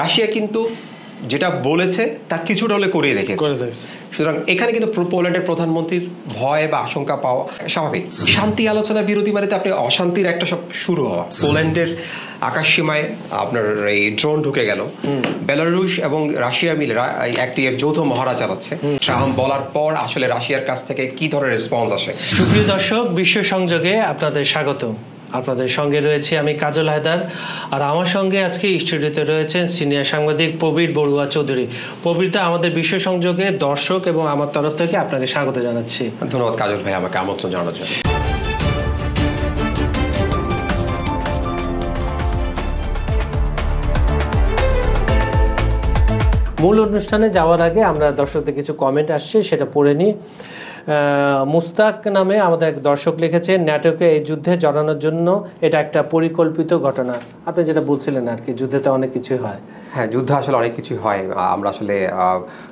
Russia কিন্তু যেটা বলেছে তার কিছুটা হলে করিয়ে রেখেছে। সুতরাং এখানে কিন্তু পোল্যান্ডের প্রধানমন্ত্রীর ভয় বা আশঙ্কা পাওয়া স্বাভাবিক। শান্তি আলোচনা বিরোধী মানে তো আপনি অশান্তির একটা সব শুরু হওয়া। পোল্যান্ডের আকাশসীমায় আপনার এই ড্রোন ঢুকে গেল, বেলারুশ এবং রাশিয়া মিলে একটি যৌথ মহড়া চালাচ্ছে। ট্রাম্প বলার পর আসলে রাশিয়ার কাছ থেকে কি ধরনের রেসপন্স আসে? সুপ্রিয় দর্শক, বিশ্ব সংযোগে আপনাদের স্বাগত। আপনাদের সঙ্গে রয়েছে আমি কাজল হায়দার, আর আমার সঙ্গে আজকে স্টুডিওতে রয়েছেন সিনিয়র সাংবাদিক প্রবীর বড়ুয়া চৌধুরী। প্রবীরদা, আমাদের বিশ্ব সংযোগে দর্শক এবং আমার তরফ থেকে আপনাকে স্বাগত জানাচ্ছি। ধন্যবাদ কাজল ভাই আমাকে আমন্ত্রণ জানানোর জন্য। মূল অনুষ্ঠানে যাওয়ার আগে আমরা দর্শকদের কিছু কমেন্ট আসছে, সেটা পড়ে নিই। মুস্তাক নামে আমাদের এক দর্শক লিখেছে, ন্যাটোকে এই যুদ্ধে জড়ানোর জন্য এটা একটা পরিকল্পিত ঘটনা। আপনি যেটা বলছিলেন আর কি, যুদ্ধেতে অনেক কিছুই হয়। হ্যাঁ, যুদ্ধ আসলে অনেক কিছুই হয়। আমরা আসলে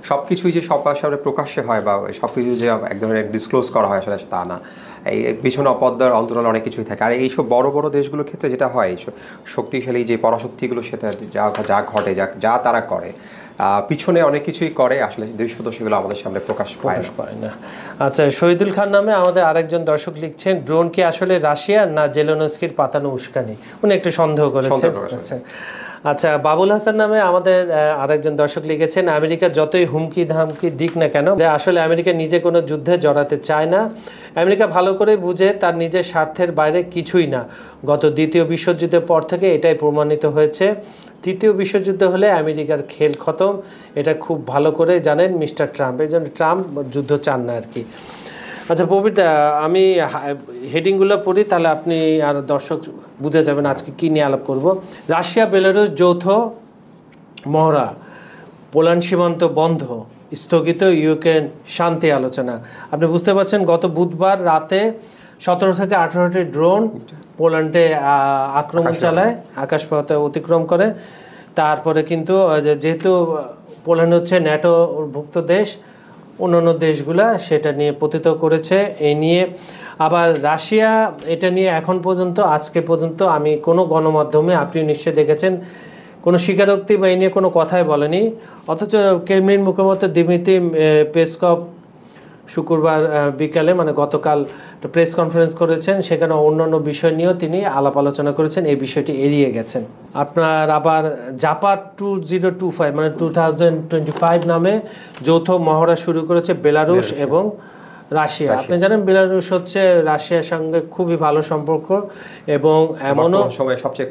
সব কিছুই যে সব আসলে প্রকাশ্যে হয় বা সব কিছু যে এক ধরনের ডিসক্লোজ করা হয় আসলে তা না। এই পিছনে অপদ্মার অন্তরাল অনেক কিছুই থাকে। আর এইসব বড় বড় দেশগুলোর ক্ষেত্রে যেটা হয়, শক্তিশালী যে পরাশক্তিগুলোর সাথে যা ঘটে, যা তারা করে, পিছনে অনেক কিছুই করে, আসলে দৃশ্যত সেগুলো আমাদের সামনে প্রকাশ পায় না। আচ্ছা, শহীদুল খান নামে আমাদের আরেকজন দর্শক লিখছেন, ড্রোন কি আসলে রাশিয়ার না জেলেনস্কির পাতানো উস্কানি? উনি একটু সন্দেহ করেছেন। আচ্ছা, বাবুল হাসান নামে আমাদের আরেকজন দর্শক লিখেছেন, আমেরিকা যতই হুমকি ধামকি দিক না কেন, আসলে আমেরিকা নিজে কোনো যুদ্ধে জড়াতে চায় না। আমেরিকা ভালো করে বুঝে তার নিজের স্বার্থের বাইরে কিছুই না। গত দ্বিতীয় বিশ্বযুদ্ধের পর থেকে এটাই প্রমাণিত হয়েছে। তৃতীয় বিশ্বযুদ্ধ হলে আমেরিকার খেল খতম, এটা খুব ভালো করে জানেন মিস্টার ট্রাম্প। এই জন্য ট্রাম্প যুদ্ধ চান না আর কি। আচ্ছা প্রবীরদা, আমি হেডিংগুলো পড়ি, তাহলে আপনি আর দর্শক বুঝে যাবেন আজকে কী নিয়ে আলাপ করব। রাশিয়া বেলারুশ যৌথ মহড়া, পোল্যান্ড সীমান্ত বন্ধ, স্থগিত ইউক্রেন শান্তি আলোচনা। আপনি বুঝতে পারছেন, গত বুধবার রাতে 17 থেকে 18টি ড্রোন পোল্যান্ডে আক্রমণ চালায়, আকাশপথে অতিক্রম করে। তারপরে কিন্তু যেহেতু পোল্যান্ড হচ্ছে ন্যাটোভুক্ত দেশ, অন্যান্য দেশগুলা সেটা নিয়ে পতিত করেছে। এই নিয়ে আবার রাশিয়া এটা নিয়ে এখন পর্যন্ত, আজকে পর্যন্ত আমি কোনো গণমাধ্যমে, আপনি নিশ্চয়ই দেখেছেন, কোনো স্বীকারোক্তি বা এই নিয়ে কোনো কথাই বলেনি। অথচ ক্রেমলিন মুখপাত্র দিমিত্রি পেসকভ শুক্রবার বিকালে, মানে গতকাল একটা প্রেস কনফারেন্স করেছেন, সেখানে অন্যান্য বিষয় নিয়েও তিনি আলাপ আলোচনা করেছেন, এই বিষয়টি এড়িয়ে গেছেন। আপনার আবার জাপার 2025 মানে 2025 নামে যৌথ মহড়া শুরু করেছে বেলারুশ এবং রাশিয়া। আপনি জানেন বেলারুশ হচ্ছে রাশিয়ার সঙ্গে খুবই ভালো সম্পর্ক এবং এমনও সবচেয়ে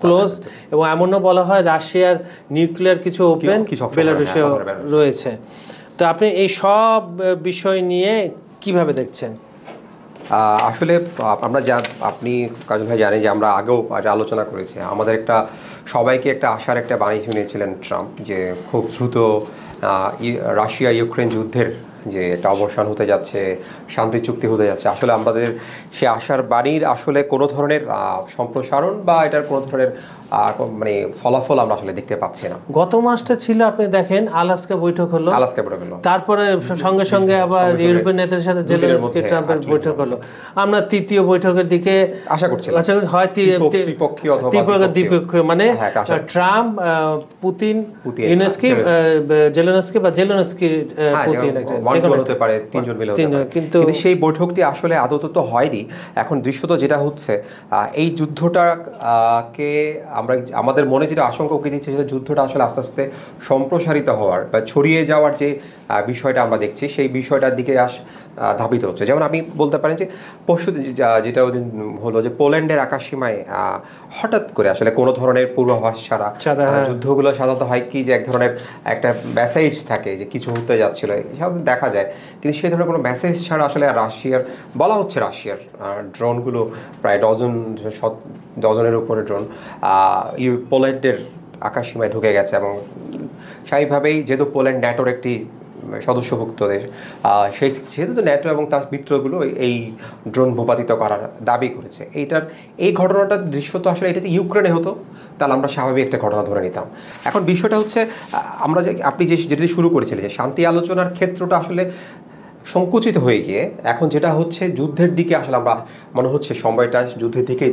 ক্লোজ, এবং এমনও বলা হয় রাশিয়ার নিউক্লিয়ার কিছু ওপেন বেলারুশে রয়েছে। তো আপনি এই সব বিষয় নিয়ে কিভাবে দেখছেন? আসলে আমরা আপনি কাজল ভাই জানেন যে আমরা আগেও আলোচনা করেছি, আমাদের একটা সবাইকে একটা আশার একটা বাণী শুনিয়েছিলেন ট্রাম্প, যে খুব দ্রুত রাশিয়া ইউক্রেন যুদ্ধের যে একটা অবসান হতে যাচ্ছে, শান্তি চুক্তি হতে যাচ্ছে। আসলে আমাদের সে আশার বাণীর আসলে কোনো ধরনের সম্প্রসারণ বা এটার কোনো ধরনের মানে ফলাফল আমরা আসলে দেখতে পাচ্ছি না। গত মাসটা ছিল, আপনি দেখেন আলাস্কা বৈঠক হলো, তারপরে সঙ্গে সঙ্গে আবার ইউরোপিয়ান নেতাদের সাথে জেলেনস্কি ট্রাম্পের বৈঠক হলো। আমরা তৃতীয় বৈঠকের দিকে আশা করছি, হয় দ্বিপক্ষীয়, মানে ট্রাম্প পুতিন ইউনেস্কি জেলেনস্কি বা জেলেনস্কি পুতিন হতে পারে, তিনজন মিলে হতে পারে। কিন্তু সেই বৈঠকটি আসলে আদত তো হয়নি। এখন দৃশ্যত যেটা হচ্ছে, এই যুদ্ধটাকে আমরা আমাদের মনে যেটা আশঙ্কা উঠে দিচ্ছে, সেটা যুদ্ধটা আসলে আস্তে আস্তে সম্প্রসারিত হওয়ার বা ছড়িয়ে যাওয়ার যে বিষয়টা আমরা দেখছি, সেই বিষয়টার দিকে ধাবিত হচ্ছে। যেমন আপনি বলতে পারেন যে পরশুদিন যেটা হলো যে পোল্যান্ডের আকাশসীমায় হঠাৎ করে আসলে কোনো ধরনের পূর্বাভাস ছাড়া যুদ্ধগুলো সাধারণত হয় কি, যে এক ধরনের একটা মেসেজ থাকে যে কিছু হতে যাচ্ছিল, সাধারণত দেখা যায়। কিন্তু সেই ধরনের কোনো মেসেজ ছাড়া আসলে রাশিয়ার বলা হচ্ছে, রাশিয়ার ড্রোনগুলো প্রায় ডজনের উপরে ড্রোন পোল্যান্ডের আকাশসীমায় ঢুকে গেছে। এবং স্বাভাবিকভাবেই যেহেতু পোল্যান্ড ন্যাটোর একটি সদস্যভুক্ত দেশ, সেহেতু ন্যাটো এবং তার মিত্রগুলো এই ড্রোন ভূপাতিত করার দাবি করেছে। এই ঘটনাটা দৃশ্যত আসলে এটা ইউক্রেনে হতো, তাহলে আমরা স্বাভাবিক একটা ঘটনা ধরে নিতাম। এখন বিষয়টা হচ্ছে, আমরা আপনি যেটি শুরু করেছিলেন যে শান্তি আলোচনার ক্ষেত্রটা আসলে সংকুচিত হয়ে গিয়ে এখন যেটা হচ্ছে যুদ্ধের দিকে আসলে আমরা মনে হচ্ছে সময়টা যুদ্ধের দিকে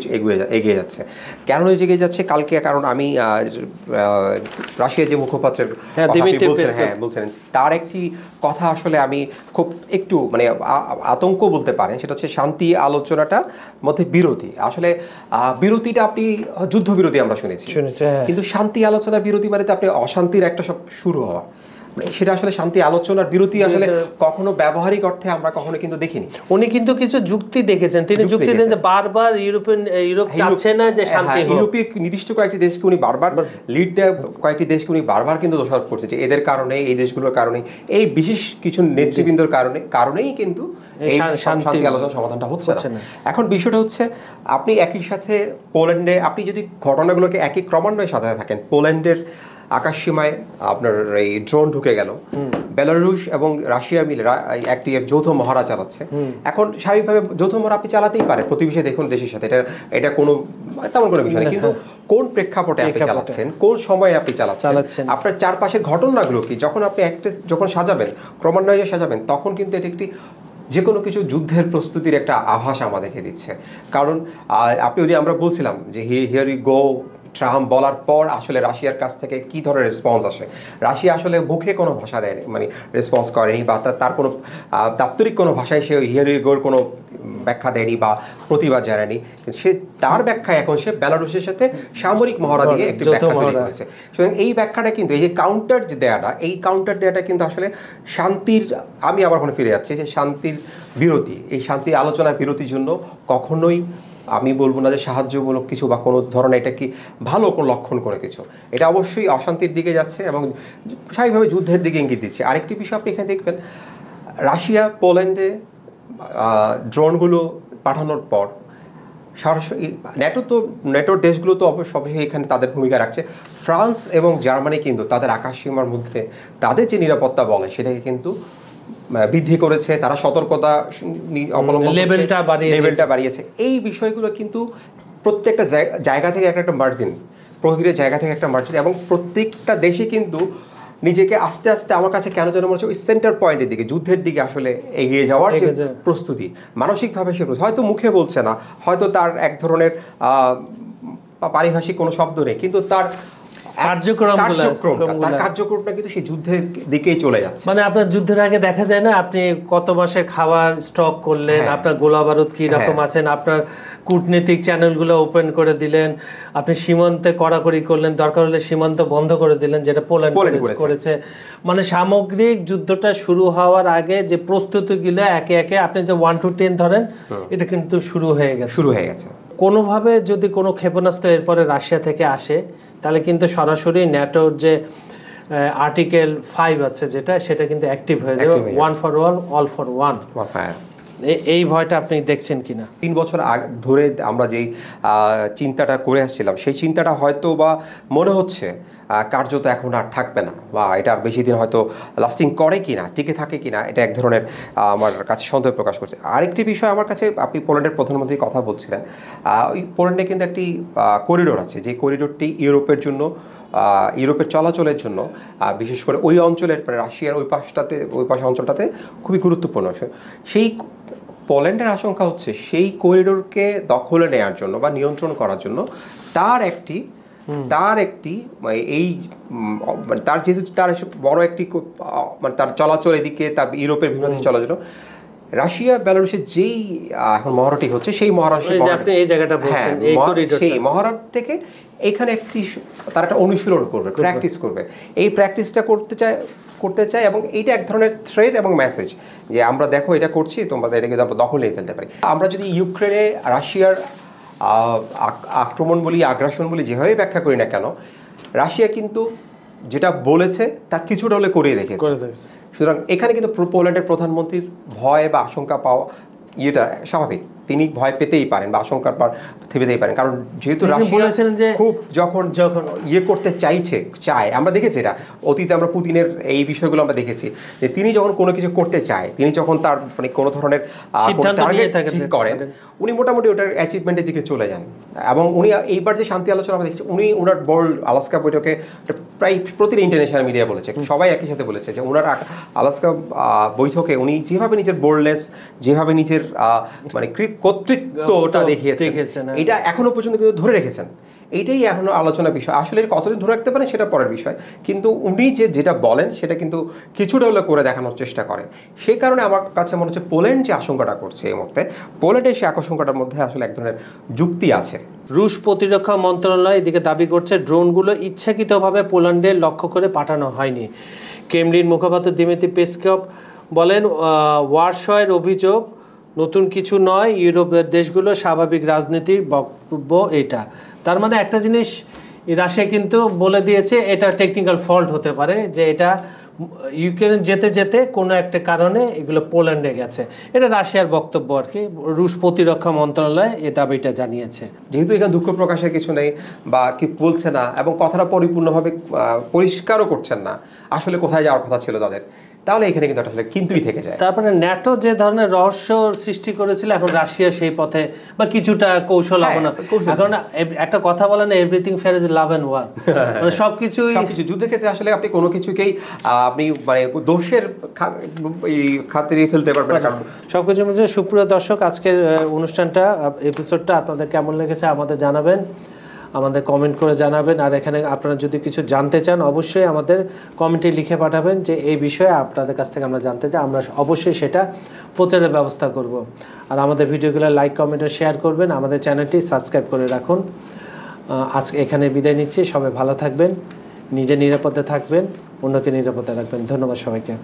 এগিয়ে যাচ্ছে। কেন এগিয়ে যাচ্ছে কালকে, কারণ আমি রাশিয়ার যে মুখপাত্রের বলছেন তার একটি কথা আসলে আমি খুব একটু মানে আতঙ্ক বলতে পারেন, সেটা হচ্ছে শান্তি আলোচনাটা মধ্যে বিরতি। আসলে বিরতিটা আপনি যুদ্ধবিরতি আমরা শুনেছি, কিন্তু শান্তি আলোচনা বিরতি মানে তো আপনি অশান্তির একটা সব শুরু হওয়া, সেটা আসলে শান্তি আলোচনার বিরতি আসলে কখনো ব্যবহারিক অর্থে আমরা কখনো কিন্তু দেখিনি। উনি কিন্তু কিছু যুক্তি দেখেছেন, তিনি যুক্তি দেন যে বারবার ইউরোপ চাচ্ছে না যে শান্তি হোক। ইউরোপীয় নির্দিষ্ট কয়েকটি দেশকে উনি বারবার লিড দেয়, কয়েকটি দেশকে উনি বারবার কিন্তু দোষারোপ করছে যে এদের কারণে, এই দেশগুলোর কারণে, এই বিশেষ কিছু নেতৃবৃন্দর কারণেই কিন্তু এই শান্তি আলোচনা সমাধানটা হচ্ছে না। এখন বিষয়টা হচ্ছে আপনি একই সাথে পোল্যান্ডে, আপনি যদি ঘটনাগুলোকে একই ক্রমান্বয়ে সাজাতে থাকেন, পোল্যান্ডের আকাশসীমায় আপনার এই ড্রোন ঢুকে গেল, বেলারুশ এবং রাশিয়া মিলে একটি যৌথ মহড়া চালাচ্ছে। এখন স্বাভাবিকভাবে যৌথ মহড়া আপনি চালাতেই পারে প্রতিবেশী দেখুন দেশের সাথে, এটা কোনো তেমন কোনো বিষয় নেই, কিন্তু কোন প্রেক্ষাপটে আপনি চালাচ্ছেন, কোন সময়ে আপনি চালাচ্ছেন, আপনার চারপাশের ঘটনাগুলো কি, যখন আপনি যখন সাজাবেন, ক্রমান্বয়ে সাজাবেন, তখন কিন্তু এটি একটি যে কোনো কিছু যুদ্ধের প্রস্তুতির একটা আভাস আমাদেরকে দিচ্ছে। কারণ আপনি যদি আমরা বলছিলাম যে হিয়ার ইউ গো ট্রাম্প বলার পর আসলে রাশিয়ার কাছ থেকে কি ধরনের রেসপন্স আসে, রাশিয়া আসলে মুখে কোনো ভাষা দেয়নি, মানে রেসপন্স করেনি বা তার কোনো দাপ্তরিক কোনো ভাষায় সে হিয়ার ইউ গোর কোনো ব্যাখ্যা দেয়নি বা প্রতিবাদ জানায়নি। সে তার ব্যাখ্যায় এখন সে বেলারুশের সাথে সামরিক মহড়া দিয়ে একটি ব্যাখ্যা তৈরি করেছে। সুতরাং এই ব্যাখ্যাটা কিন্তু, এই যে কাউন্টার যে দেয়াটা, এই কাউন্টার দেয়াটা কিন্তু আসলে শান্তির, আমি আবার ওখানে ফিরে যাচ্ছি যে শান্তির বিরতি, এই শান্তি আলোচনার বিরতির জন্য কখনোই আমি বলবো না যে সাহায্যমূলক কিছু বা কোনো ধরনের এটা কি ভালো কোনো লক্ষণ করে কিছু, এটা অবশ্যই অশান্তির দিকে যাচ্ছে এবং স্বাভাবিকভাবে যুদ্ধের দিকে ইঙ্গিত দিচ্ছে। আরেকটি বিষয় আপনি এখানে দেখবেন, রাশিয়া পোল্যান্ডে ড্রোনগুলো পাঠানোর পর সরাসরি নেটোর দেশগুলো তো অবশ্যই এখানে তাদের ভূমিকা রাখছে। ফ্রান্স এবং জার্মানি কিন্তু তাদের আকাশসীমার মধ্যে তাদের যে নিরাপত্তা বলে সেটাকে কিন্তু বৃদ্ধি করেছে, তারা সতর্কতা লেভেলটা বাড়িয়েছে। এই বিষয়গুলো কিন্তু প্রত্যেকটা জায়গা থেকে একটা মার্জিন, প্রতিটা জায়গা থেকে একটা মার্জিন, এবং প্রত্যেকটা দেশে কিন্তু নিজেকে আস্তে আস্তে আমার কাছে কেন যেন মনে হচ্ছে ওই সেন্টার পয়েন্টের দিকে, যুদ্ধের দিকে আসলে এগিয়ে যাওয়ার যে প্রস্তুতি, মানসিকভাবে সে হয়তো মুখে বলছে না, হয়তো তার এক ধরনের পারিভাষিক কোনো শব্দ নেই, কিন্তু তার কার্যক্রমটা কিন্তু সেই যুদ্ধের দিকেই চলে যাচ্ছে। মানে আপনার যুদ্ধের আগে দেখা যায় না আপনি কত মাসের খাবার স্টক করলেন, আপনার গোলা বারুদ কি রকম আছেন, আপনার কূটনীতিক চ্যানেলগুলো ওপেন করে দিলেন, আপনি সীমান্তে কড়াকড়ি করলেন, দরকার হলে সীমান্ত বন্ধ করে দিলেন, যেটা পোল্যান্ড করেছে। মানে সামগ্রিক যুদ্ধটা শুরু হওয়ার আগে যে প্রস্তুতিগুলো একে একে আপনি যে 1 to 10 ধরেন, এটা কিন্তু শুরু হয়ে গেছে। কোনোভাবে যদি কোনো ক্ষেপণাস্ত্র এরপরে রাশিয়া থেকে আসে, তাহলে কিন্তু সরাসরি ন্যাটোর যে আর্টিকেল 5 আছে সেটা কিন্তু অ্যাক্টিভ হয়ে যাবে, 1 for all, all for one। এই ভয়টা আপনি দেখছেন কিনা? 3 বছর ধরে আমরা যেই চিন্তাটা করে আসছিলাম, সেই চিন্তাটা হয়তো বা মনে হচ্ছে কার্যত এখন আর থাকবে না, বা এটা আর বেশি দিন হয়তো লাস্টিং করে কিনা, টিকে থাকে কিনা, এটা এক ধরনের আমার কাছে সন্দেহ প্রকাশ করছে। আরেকটি বিষয় আমার কাছে, আপনি পোল্যান্ডের প্রধানমন্ত্রী কথা বলছিলেন, ওই পোল্যান্ডে কিন্তু একটি করিডোর আছে, যে করিডোরটি ইউরোপের জন্য, ইউরোপের চলাচলের জন্য, বিশেষ করে ওই অঞ্চলের রাশিয়ার ওই পাশে অঞ্চলটাতে খুবই গুরুত্বপূর্ণ। সেই পোল্যান্ডের আশঙ্কা হচ্ছে সেই করিডোরকে দখলে নেওয়ার জন্য বা নিয়ন্ত্রণ করার জন্য তার একটি এই তার যেহেতু তার বড় একটি মানে তার চলাচল এদিকে, তার ইউরোপের বিভিন্ন দেশে চলাচল, রাশিয়া বেলারুশের যেই এখন মহড়াটি হচ্ছে সেই মহড়া, সেই মহড়ার থেকে এখানে তারা একটা অনুশীলন করবে, প্র্যাকটিস করবে। এই প্র্যাকটিসটা করতে চায় এবং এইটা এক ধরনের থ্রেট এবং মেসেজ যে আমরা দেখো এটা করছি, তোমরা এটাকে দখলে ফেলতে পারি। আমরা যদি ইউক্রেনে রাশিয়ার আক্রমণ বলি, আগ্রাসন বলি, যেভাবে ব্যাখ্যা করি না কেন, রাশিয়া কিন্তু যেটা বলেছে তার কিছুটা হলে করিয়ে রেখেছে। সুতরাং এখানে কিন্তু পোল্যান্ডের প্রধানমন্ত্রীর ভয় বা আশঙ্কা পাওয়া এটা স্বাভাবিক। তিনি ভয় পেতেই পারেন বা আশঙ্কার পেতেই পারেন, কারণ যেহেতু রাশিয়া খুব যখন ইয়ে করতে চায়, আমরা দেখেছি এটা অতীতে, আমরা পুতিনের এই বিষয়গুলো আমরা দেখেছি যে তিনি যখন কোনো কিছু করতে চায়, তিনি যখন তার মানে কোনো ধরনের টার্গেট ঠিক করেন, উনি মোটামুটি ওটার অ্যাচিভমেন্টের দিকে চলে যান। এবং উনি এইবার যে শান্তি আলোচনা আমরা দেখছি, উনি ওনার বোল্ড আলাস্কা বৈঠকে প্রায় প্রতিটা ইন্টারন্যাশনাল মিডিয়া বলেছে, সবাই একই সাথে বলেছে যে ওনার আলাস্কা বৈঠকে উনি যেভাবে নিজের বোল্ডনেস, যেভাবে নিজের মানে কর্তৃত্বটা দেখিয়েছেন, এটা এখনো পর্যন্ত কিন্তু ধরে রেখেছেন। এইটাই এখনো আলোচনার বিষয়। আসলে কতদিন ধরে রাখতে পারেন সেটা পরের বিষয়, কিন্তু উনি যেটা বলেন সেটা কিন্তু কিছুটা হলে করে দেখানোর চেষ্টা করেন। সেই কারণে আমার কাছে মনে হচ্ছে পোল্যান্ড যে আশঙ্কাটা করছে এই মুহূর্তে, পোল্যান্ডের সেই আশঙ্কাটার মধ্যে আসলে এক ধরনের যুক্তি আছে। রুশ প্রতিরক্ষা মন্ত্রণালয় এদিকে দাবি করছে ড্রোনগুলো ইচ্ছাকৃতভাবে পোল্যান্ডে লক্ষ্য করে পাঠানো হয়নি। ক্রেমলিন মুখপাত্র দিমিত্রি পেসকভ বলেন, ওয়ারশয়ের অভিযোগ নতুন কিছু নয়, ইউরোপের দেশগুলো স্বাভাবিক রাজনীতির বক্তব্য এটা। তার মানে একটা জিনিস রাশিয়া কিন্তু বলে দিয়েছে, এটা টেকনিক্যাল ফল্ট হতে পারে, যে এটা ইউক্রেন যেতে যেতে কোনো একটা কারণে এগুলো পোল্যান্ডে গেছে। এটা রাশিয়ার বক্তব্য আর কি। রুশ প্রতিরক্ষা মন্ত্রণালয় এ দাবিটা জানিয়েছে। যেহেতু এখানে দুঃখ প্রকাশের কিছু নেই বা কি বলছে না, এবং কথাটা পরিপূর্ণভাবে পরিষ্কারও করছেন না আসলে কোথায় যাওয়ার কথা ছিল তাদের, তাহলে এখানে কিন্তু আসলে কিন্তুই থেকে যায়। তারপরে ন্যাটো যে ধরনের রহস্য সৃষ্টি করেছিল, এখন রাশিয়া সেই পথে বা কিছুটা কৌশল এখন একটা কথা বলে না, everything fair is love and war, মানে সবকিছু যুদ্ধের ক্ষেত্রে আসলে আপনি কোনো কিছুকেই আপনি মানে দোষের খাতিরে ফেলতে পারবেন না। কারণ সবকিছুর মধ্যে সুপ্রিয় দর্শক, আজকের অনুষ্ঠানটা, এপিসোডটা আপনাদের কেমন লেগেছে আমাদের জানাবেন, আমাদের কমেন্ট করে জানাবেন। আর এখানে আপনারা যদি কিছু জানতে চান অবশ্যই আমাদের কমেন্টে লিখে পাঠাবেন যে এই বিষয়ে আপনাদের কাছ থেকে আমরা জানতে চাই, আমরা অবশ্যই সেটা প্রচারের ব্যবস্থা করব। আর আমাদের ভিডিওগুলো লাইক, কমেন্ট ও শেয়ার করবেন, আমাদের চ্যানেলটি সাবস্ক্রাইব করে রাখুন। আজকে এখানে বিদায় নিচ্ছি, সবাই ভালো থাকবেন, নিজে নিরাপদে থাকবেন, অন্যকে নিরাপদে রাখবেন। ধন্যবাদ সবাইকে।